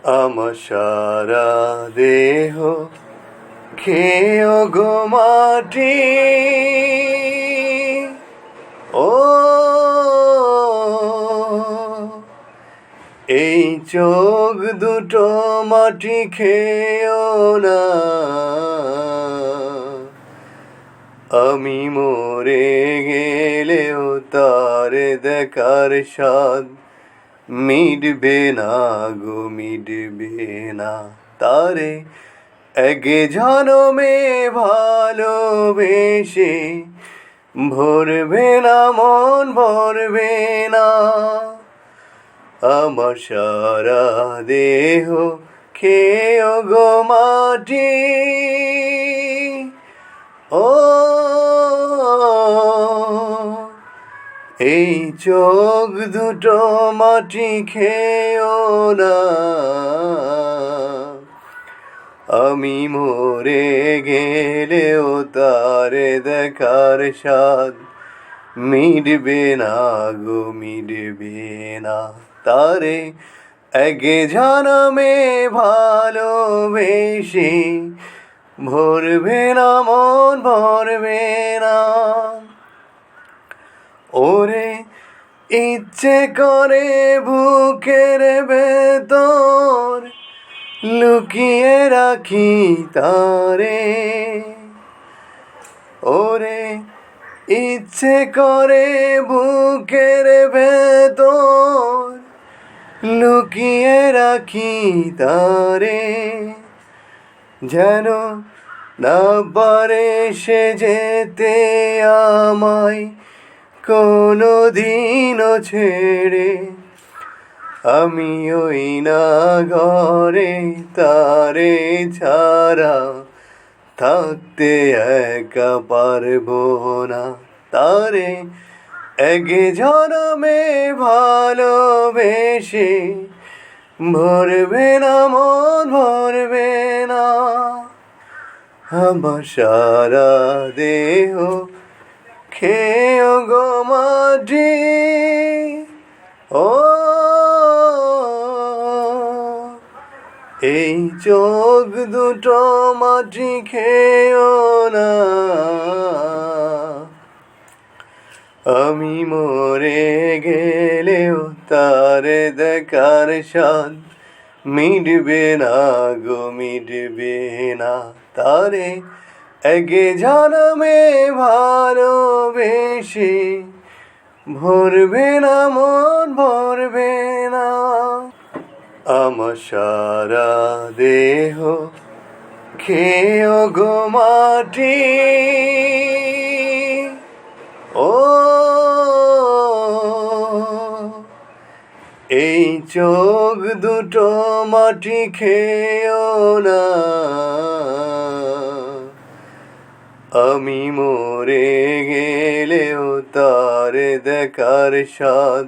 আমার সারা দেহ খেয়ে গো মাটি, ও এই চোখ দুটো মাটি খেয়েও না, আমি মরে গেলেও তার দেখার স্বাদ মিটবে না গো, মিটবে না। তারে একে জনমে ভালোবেসে ভরবে না মন, ভরবে না। আমার সারা দেহ খেয়ে গো মাটি, ও এই চোখ দুটো মাটি খেয়েও না, আমি মরে গেলেও তার দেখার স্বাদ মিটবে না গো, মিটবে না। তারে একে জনমে ভালোবেসে ভরবে না মন, ভরবে না। ওরে ইচ্ছে করে বুকের ভেতর লুকিয়ে রাখি তারে, ওরে ইচ্ছে করে বুকের ভেতর লুকিয়ে রাখি তারে, যেন না পারে সে যেতে আমায় কোনো দিনও ছেড়ে। আমি ওই না ঘরে তারে ছাড়া থাকতে একা পারবো না। তারে একে জনমে ভালোবেসে ভরবে না মন, ভরবে না। আমার সারা দেহ খেয়ে গো মাটি, ও এই চোখ দুটো মাটি খেয়েও না, আমি মরে গেলেও তার দেখার স্বাদ মিটবে না গো, মিটবে না। তারে একে জনমে ভালোবেসে ভরবে না মন, ভরবে না। আমার সারা দেহ খেয়ে গো মাটি, ও এই চোখ দুটো মাটি খেয়েও না, আমি মরে গেলেও তার দেখার স্বাদ